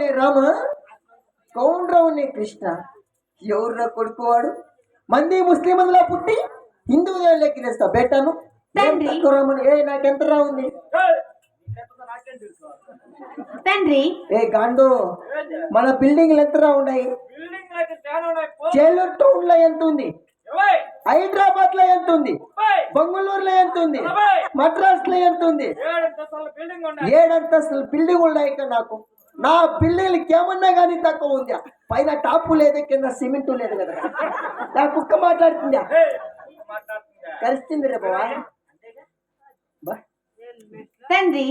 నే రామ కౌండ్రావు నే కృష్ణ ఎవర్రా కొడుకువాడు మంది ముస్లింలా పుట్టి హిందూ దేవుళ్ళకి తెస్తా బెట్టాను రామని ఏ నాకెంత రా ఉంది తండ్రి. ఏ గాండు మన బిల్డింగ్లు ఎంతరా ఉన్నాయి? చేలూరు టౌన్ లో ఎంత ఉంది? హైదరాబాద్ లో ఎంత ఉంది? బెంగళూరులో ఎంత ఉంది? మద్రాస్ లో ఎంత ఉంది? 7 అంతస్తుల బిల్డింగ్ ఉన్నాయి ఇక్కడ నాకు. నా బిల్డింగ్లకి ఏమన్నా కానీ తక్కువ ఉంది. పైన టాపు లేదు, కింద సిమెంట్ లేదు కదా. నా కుక్క మాట్లాడుతుందా? కలిసింది రే బావా. తండ్రి,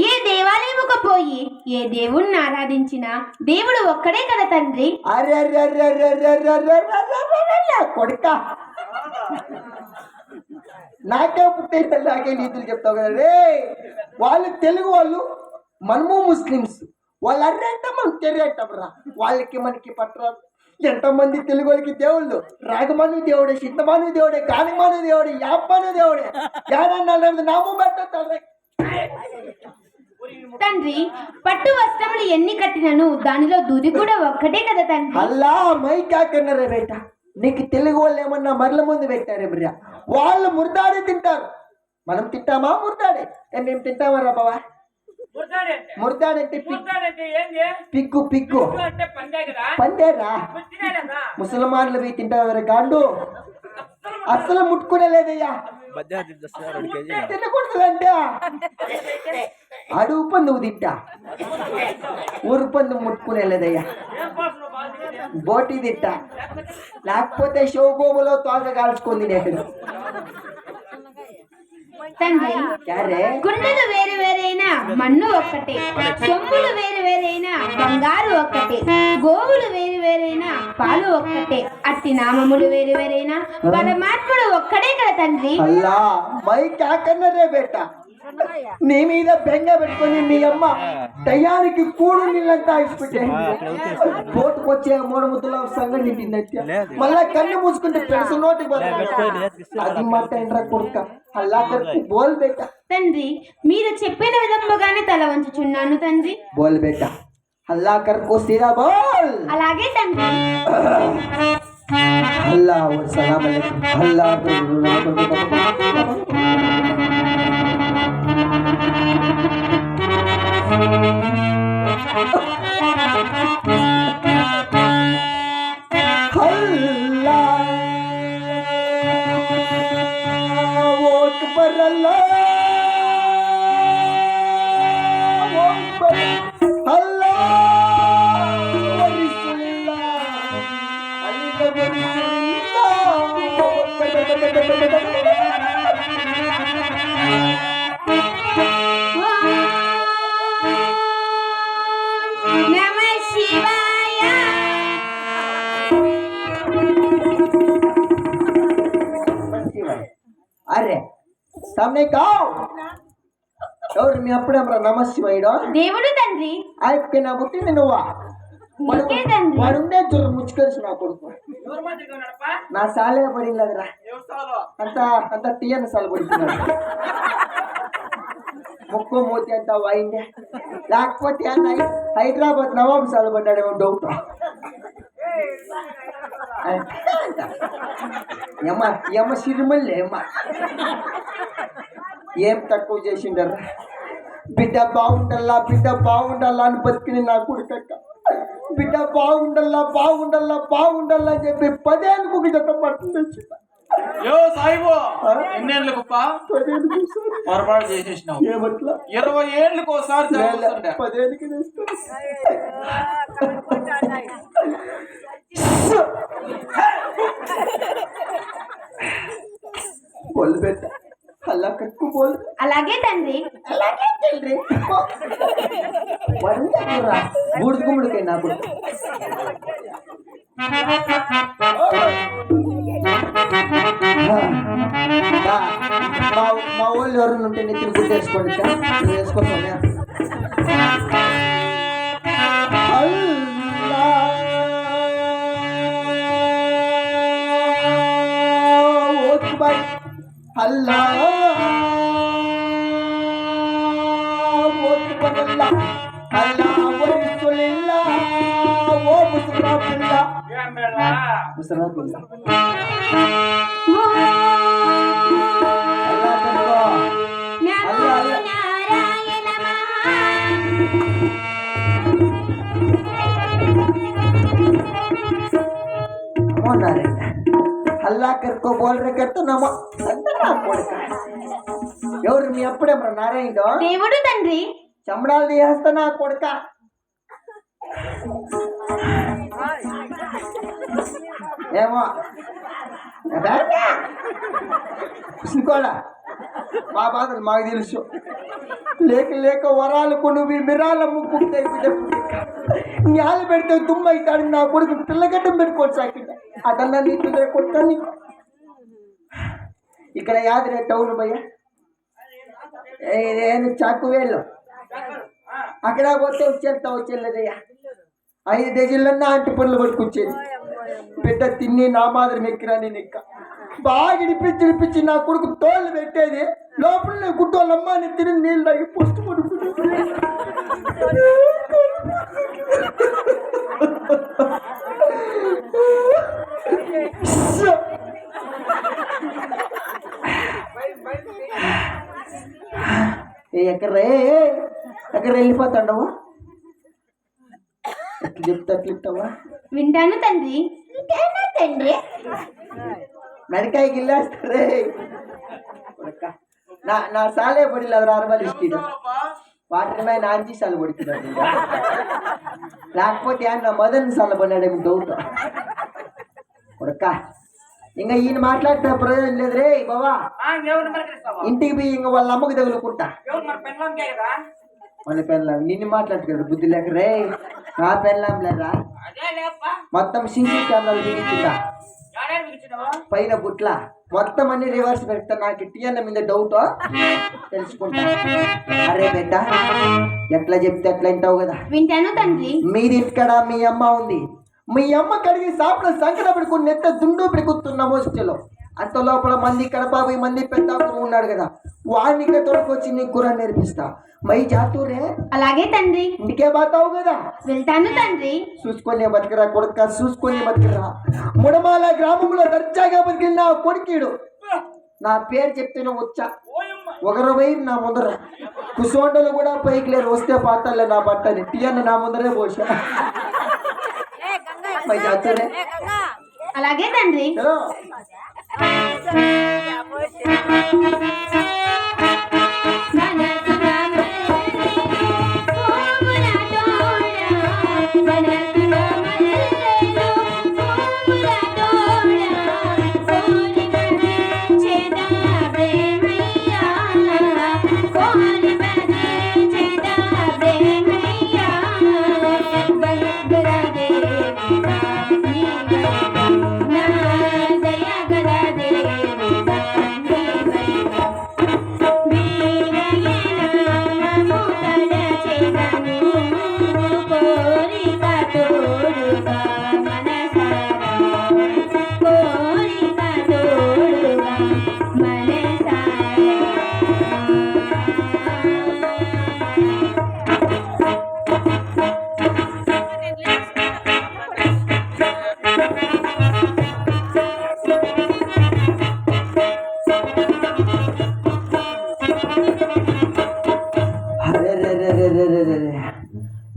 ఏ దేవాలయముకు పోయి ఏ దేవుణ్ణి ఆరాధించినా దేవుడు ఒక్కడే కదా తండ్రి. కొడుక నాకే పుట్టే నాకే నీతులు చెప్తావు కదా రే. వాళ్ళు తెలుగు వాళ్ళు, మనము ముస్లిమ్స్. వాళ్ళు అర్రెంట మనం తెర్రెంటరా. వాళ్ళకి మనకి పట్టరా. ఎంతమంది తెలుగు వాళ్ళకి దేవుళ్ళు రాగమను దేవుడే, సిద్ధమను దేవుడే, గానమను దేవుడే, యాపను దేవుడే. నామం పెట్ట తండ్రి, పట్టు వస్త్రములు ఎన్ని కట్టినను దానిలో దూది కూడా ఒక్కటే కదా తండ్రి. అల్లా మై కాకన్నారే బేట. నీకు తెలుగు వాళ్ళు ఏమన్నా మరల ముందు పెట్టారే బిర్యా. వాళ్ళు ముర్దాడే తింటారు, మనం తింటామా ముర్దాడే? మేము తింటామరా బావా? ముర్దాడంటే పిగ్గు పిగ్గు పందేరా. ముసల్మాన్లు పోయి తింటావరా గాండు? అస్సలు ముట్టుకునే లేదయ్యా. తినకూడదంటే అడుగు పందు తింటా, ఊరు పందు ముట్టుకునే లేదయ్యా. బోటి తింటా, లేకపోతే షోగోములో తోక కాల్చుకుంది నేను. తండ్రి, గుండెలు వేరు వేరైనా మన్ను ఒక్కటే, సొమ్ములు వేరు వేరైనా బంగారు ఒక్కటే, గోవులు వేరు వేరైనా పాలు ఒక్కటే, అట్టి నామములు వేరు వేరైనా పరమాత్ముడు ఒక్కడే కదా తండ్రి. అల్లా మై కాకన్నరే బేట. నీ మీద బెంగ పెట్టుకొని మీ అమ్మ టయానికి కూడు నీళ్ళంతా ఇచ్చిపెట్టే బోటుకు వచ్చే 3 ముద్దల సంగతి నిండింది. మళ్ళా కన్ను మూసుకుంటే ఫ్రెండ్స్ నోటికి అది మాట ఎండ్రా కొడుక. అల్లా బోల్ బేట. తండ్రి, మీరు చెప్పిన విధముగానే తల వంచుచున్నాను తండ్రి. బోల్ బేట. అల్లా కర్కో సీదా బోల్. అలాగే తండ్రి. అల్లా సలాం అలైకుం. అల్లా అరే సామనే కావు ఎవరు మీ అప్పుడేమరా నమశివాయుడు దేవుడు తండ్రి. అయితే నా పుట్టింది నువ్వా? వాడుండే జ్వరం ముచ్చుకరిసి నా కొడుకు. నా సాలే పడిందిరా. అంత అంత తీయని సాలు పడుతున్నాడు. ముక్కు మూతి అంతా వాయిందే. లేకపోతే హైదరాబాద్ నవాబు సాలు పడ్డాడేమో డౌట్. ఎమ్మ సిరిమల్లి అమ్మ ఏం తక్కువ చేసిండరా. బిడ్డ బాగుండల్లా బిడ్డ బాగుండాలా అని బతికిని నా కొడుకక్క. బిడ్డ బాగుండల్లా బాగుండల్లా బాగుండల్లా అని చెప్పి 10 ఏళ్ళకు జత పడుతుంది. పొరపాటు చేసేసినావు. ఏమట్లా 20 ఏళ్ళకి ఒకసారి 10 ఏళ్ళకి బోల్ బేట. అల్లా కక్కు బోల్. అలాగే తండ్రి. అలాగే తండ్రి. బూడిద గుమ్మడికాయ నాకు. మా వాళ్ళు ఎవరు ఉంటే నెత్తిని గుర్తేసుకోండి. వేసుకోండి. అల్లా అల్లా ముసరా పిల్ల ముసరా పిల్ల అల్లా కనుకో నమో నారాయణ నమో నారాయణ అల్లా కనుకో బోల్ రేకెత్తు నమో అంటారా కొడుక ఎవరు మీ అప్పుడేమ్రా నారాయణ దేవుడు తండ్రి. చమడాలు తీయేస్తా కొడుక ఏమో ఇంకోడా మా బాధలు మాకు తెలుసు. లేక లేక వరాలకు నువ్వు మిరాల ముక్కు న్యాలు పెడితే దుమ్మ అవుతాడు నా కొడుకు పిల్లగడ్డం పెట్టుకోవచ్చు అక్కడ అదన్నా నీ పిల్లల కొడుతా నీకు ఇక్కడ యాదరే టౌన్ భయ్య ఏదేను చాకు వేళ్ళు అక్కడ పోతే వచ్చేలేదయ్యా 5 డజన్లన్నా అంటి పనులు పట్టుకొచ్చేది బిడ్డ తిని నా మాదిరి మెక్కిరాని నెక్క బాగా ఇడిపించి నా కొడుకు తోళ్ళు పెట్టేది లోపల గుట్టోళ్ళమ్మ అని తిని నీళ్ళు తాగి పొస్తు పడుకుంటుంది. ఎక్కడ వెళ్ళిపోతాడవా ఎట్లా చెప్తే అట్లా ఇస్తావా వింటాను తండ్రి. వింటాను తండ్రి. మెడకాయ గిల్లేస్తారే నా సాలే పడి లేదు 6 రూపాయలు ఇస్తుంది వాటర్ మీద నాంచి సాల పడుతున్నాడు లేకపోతే నా మదన్ సాల పడినాడేమో డౌట్ కొడక్క ఇంకా ఈయన మాట్లాడితే ప్రయోజనం లేదు రే బావా. ఇంటికి పోయి ఇంకా వాళ్ళ అమ్మకి తగులుకుంటా మన పెళ్ళాం నిన్ను మాట్లాడుతున్నాడు బుద్ధి లేక రే నా పెళ్ళాం లేరా మొత్తం సీసీ కెమెరాలు బిగించుతా పైన బుట్ల మొత్తం అన్ని రివర్స్ పెడతా. నాకు టీఎన్ మీద డౌట్ తెలుసుకుంటా. అరే బిడ్డ ఎట్లా చెప్తే ఎట్లా వింటావు కదా. వింటాను తండ్రి. మీది ఇక్కడ మీ అమ్మ ఉంది. మీ అమ్మ కడిగి సాపుల సంకట పెడుకుని నెత్త దుండు పెడుకుతున్న మోస్టలో అంత లోపల మంది కడబాబు మంది పెద్ద ఉన్నాడు కదా వాడికి తొడకొచ్చి నీ కూర నేర్పిస్తా మై జాతూరే. అలాగే తండ్రి. ఇంటికే బాతావు కదా. వెళ్తాను తండ్రి. చూసుకొని బతికరా కొడుక చూసుకొని బతికరా. ముడమాల గ్రామంలో దర్జాగా బతికిన నా కొడుకీడు నా పేరు చెప్తేనే వచ్చా 1 నా ముందర కుసోండలు కూడా పైకి లేరు వస్తే పాతాలే నా బట్టని టీయన్న నా ముందరే పోసా మై జాతూరే. అలాగే తండ్రి.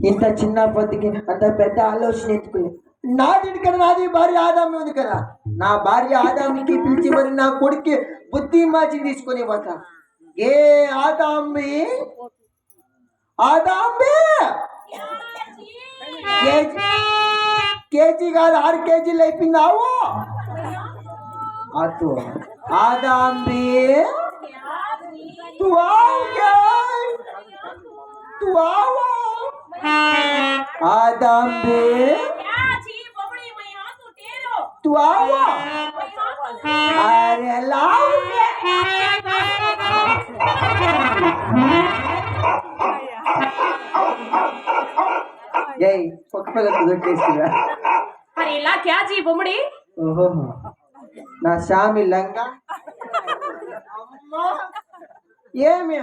ఇంత చిన్న పొద్దుకి అంత పెద్ద ఆలోచన ఎందుకు. నాది కదా నాది భార్య ఆదామి ఉంది కదా నా భార్య ఆదామికి పిలిచి మరి నా కొడుక్కి బుద్ధి మార్చి తీసుకొని పోతా. ఏ ఆదామి ఆదామి కేజీ కాదు 6 కేజీలు అయిపోయిందావు అతో ఆదామి तू आओ आदम बे तू आओ अरे लाओ यही पक्का तो टेस्ट है अरे ला क्या जी बुमड़ी ओहो ना शामी लंगा ఏమి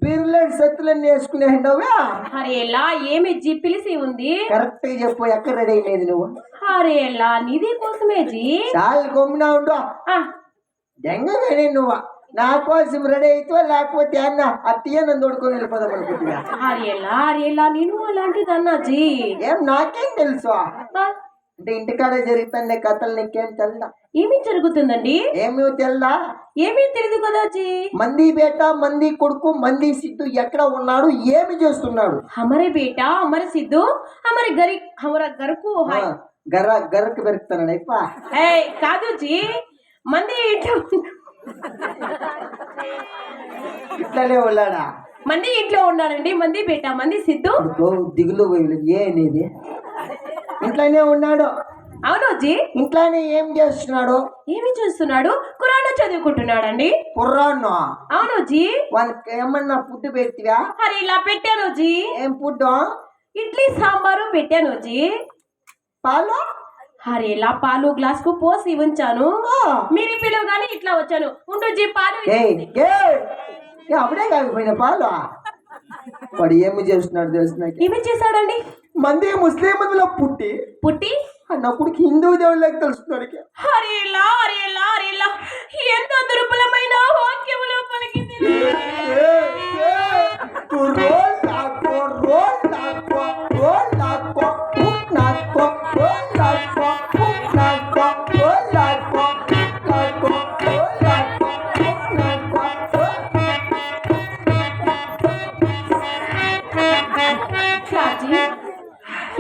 బిర్లెట్ సత్తులన్నీ వేసుకునే ఉండవా. అరే ఎలా ఏమి జీ పిలిసి ఉంది కరెక్ట్ గా చెప్పు ఎక్కడ రెడీ అయ్యేది నువ్వు. అరేలా నీది కోసమే జీ చాలు గమ్మున ఉండు ఆ, దెంగగానే నువ్వు నా కోసం రెడీ అవుతావా లేకపోతే అన్న అత్తయ్య నన్ను తోడుకొని వెళ్ళిపోదాం అనుకుంటున్నా. అరేలా నేను అలాంటిదన్నా జీ ఏం నాకేం తెలుసు ఆ, అంటే ఇంటికాడ జరుగుతుండే కథలు నీకేం తెల్దా? ఏమి జరుగుతుందండి ఏమీ తెల్దా? ఏమీ తెలియదు కదా జీ మంది బేట మంది కొడుకు మంది సిద్ధు ఎక్కడ ఉన్నాడు, ఏమి చేస్తున్నాడు? హమరే బేటా హమరే సిద్ధు హమరే గరి హమరా గరకు హాయ్ గర్రకు పెరుగుతున్నాడు అయిప. ఏయ్ కాదు జీ మంది ఇంట్లో ఇట్లనే ఉన్నాడా? మంది ఇంట్లో ఉన్నాడండి మంది బేటా మంది సిద్ధు ఇదిగో దిగులు పోయి ఏ అనేది ఇంట్లోనే ఉన్నాడు. అవును జీ ఇంట్లోనే ఏం చేస్తున్నాడు? ఏమి చేస్తున్నాడు ఖురాన్ చదువుకుంటున్నాడండి కుర్రాను అవును జీ వాళ్ళకి ఏమన్నా ఫుడ్ పెట్టివా? అరే ఇలా పెట్టాను జీ ఏం ఫుడ్? ఇడ్లీ సాంబారు పెట్టాను జీ పాలు? అరే ఇలా పాలు గ్లాస్ కు పోసి ఉంచాను మీరు పిలవగానే ఇట్లా వచ్చాను ఉండు జీ పాలు ఏయ్, ఏయ్, ఏ అప్పుడే కాకపోయినా పాలు వాడు ఏమి చేస్తున్నాడు తెలుసు నాకు. ఏమి చేశాడండి మంది ముస్లింలో పుట్టి పుట్టి నా కొడుకు హిందూ దేవుళ్ళకి తెలుస్తున్నాడు. అరేలా ఎంత దుర్బలమైన వాక్యములు పలికింది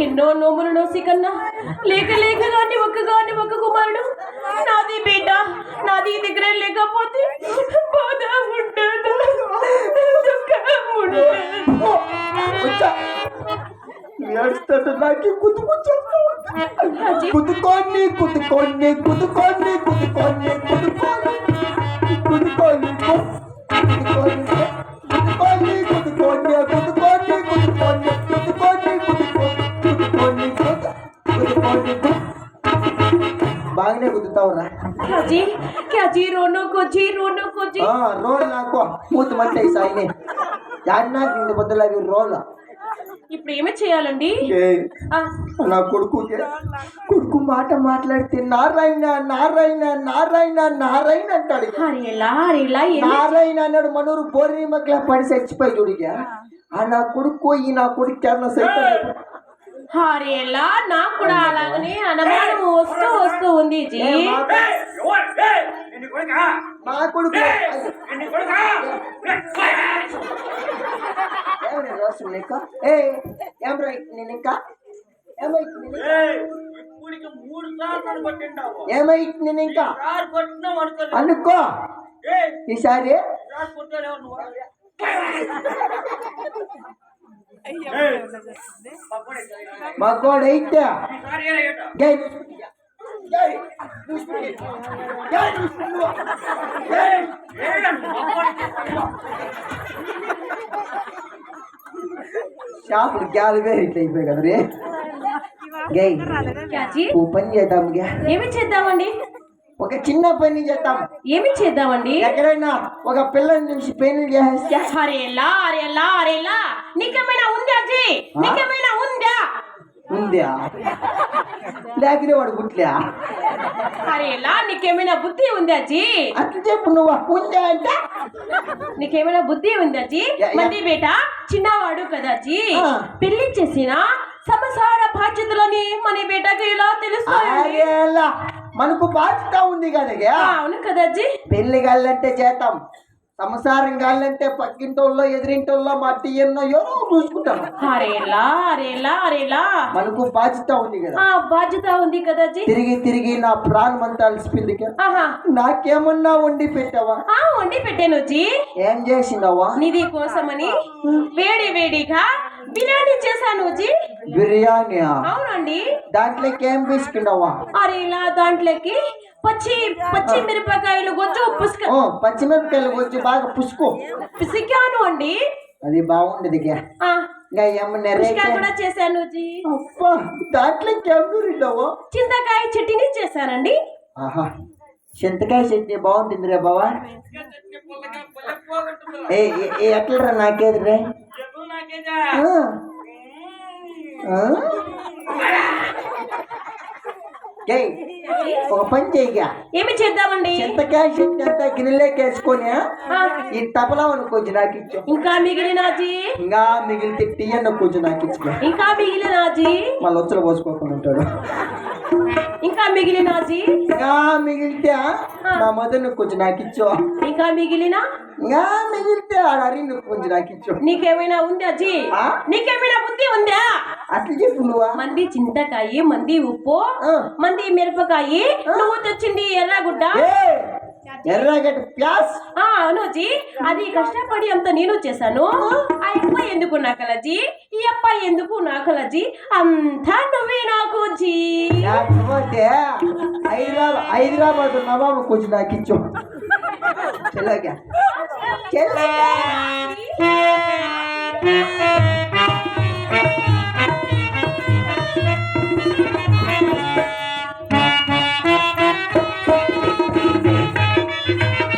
ఎన్నో నోములు నోసి కన్నా లేక గాని ఒక్క కుమారుడు నాది బిడ్డ నాది దగ్గర లేకపోతే బాధ ఉండదు దుఃఖం ఉండదు. నాకు రాజీ, కుదుకోండి కుదుకోండి కుదుకోండి కుదుకోండి కుదుకోండి కుదుకోండి కుదుకోండి కుదుకోండి కుదుకోండి కుదుకోండి కుదుకోండి కుదుకోండి బాగానే కుదుతావురా. క్యాజీ రోనో కోజీ రోల్ నాకు మూత మట్టి సాయిని యాడ్ నాకు ఇంత బదులు అవి రోల్. ఇప్పుడు ఏమి చేయాలండి ఆ, నా కొడుకు మాట మాట్లాడితే నారాయణ నారాయణ నారాయణ నారాయణ అంటాడు. అరేలా నారాయణ అన్నాడు మనూరు బోర్ని మక్కల పడి చచ్చిపోయి చూడిగా. ఆ నా కొడుకు ఈ నా కొడుకు అన్న సైతం అరేలా నాకు కూడా అలాగనే అనుమానం వస్తూ ఉంది జీ నా కొడుకు ఏం రైట్ నేను ఇంకా ఏమైట్ నేను ఇంకా అనుకో ఈసారి మగోడైతే షాపుడు గ్యాలు వేరే ఇట్లా అయిపోయి కదా రే. గై క్యాజీ ఓ పని చేద్దాం. ఏమి చేద్దామండి ఒక చిన్న పని చేద్దాం. ఏమి చేద్దామండి ఎక్కడైనా ఒక పిల్లని చూసి పెళ్లి చేస్తే అరేలా నీకేమైనా ఉందా జీ నీకేమైనా ఉందా ఉందా లేకపోతే వాడు గుట్లే అరేలా నీకేమైనా బుద్ధి ఉందా జీ అట్లా చెప్పు నువ్వు ఉందా అంటే నీకేమైనా బుద్ధి ఉందా జీ మంది బేట చిన్నవాడు కదా జీ పెళ్లి చేసిన సంసార బాధ్యతలని మన బేటకి ఇలా తెలుస్తాయి. మనకు బాధ్యత ఉంది కదా. అవును కదా జీ పెళ్లి గాలంటే చేద్దాం, సంసారం గాలంటే పక్కింటోళ్ళో ఎదిరింటోళ్ళో మట్టి ఎన్నో ఎవరో చూసుకుంటాం. అరేలా మనకు బాధ్యత ఉంది కదా. బాధ్యత ఉంది కదా జీ. తిరిగి నా ప్రాణం అంతా అలసిపోయింది. నాకేమన్నా వండి పెట్టావా? వండి పెట్టాను జీ. ఏం చేసినావా? నిధి కోసమని వేడిగా బిర్యానీ చేశాను జీ. బిర్యానీ? అవునండి. దాంట్లోకి ఏం తీసుకున్నావా? అరేలా దాంట్లోకి పచ్చి మిరపకాయలు గొజ్జు పచ్చిమిరపకాయలు గొజ్జు బాగా పిసికాను అండి. అది బాగుండదు కూడా చేశాను జీ. దాంట్లోకి ఏం తిన్నావా? చింతకాయ చట్నీ చేశానండి. చింతకాయ చట్నీ బాగుంటుంది రే బావా. ఎట్లరా నాకేది రే? జై ఒక పని చేయగా ఏమి చేద్దామండి చింతకాయ చెట్టు అంతా గిన్నెలోకి వేసుకొని ఆ, ఈ తబలా కొంచెం నాకు ఇచ్చు. ఇంకా మిగిలినాజీ ఇంకా మిగిలితే టీ అన్న కొంచెం నాకు ఇచ్చు. ఇంకా మిగిలినాజీ మళ్ళీ వచ్చలు పోసుకోకుండా ఉంటాడు. ఇంకా మిగిలినాజీ ఇంకా మిగిలితే నా మదర్ కొంచెం నాకు ఇచ్చు. ఇంకా మిగిలిన ఇంకా మిగిలితే ఆడరి కొంచెం నాకు ఇచ్చు. నీకేమైనా ఉందా జీ ఆ? నీకేమైనా బుద్ధి ఉందా అట్లా చెప్పు నువ్వా. మంది చింతకాయ మంది ఉప్పు ఆ. మంది మిరపకాయ నువ్వు తెచ్చింది ఎర్రగుడ్డ ఏయ్, ఎర్రగడ్డ ప్యాస్. అనుజీ అది కష్టపడి అంత నేను చేశాను ఆ అబ్బాయి ఎందుకు నాకలజీ ఈ అబ్బాయి ఎందుకు నాకలజీ అంతా నువ్వే నాకు జీ లేకపోతే హైదరాబాద్ నవాబు కొంచెం నాకు ఇచ్చు. చెల్లగా చెల్లగా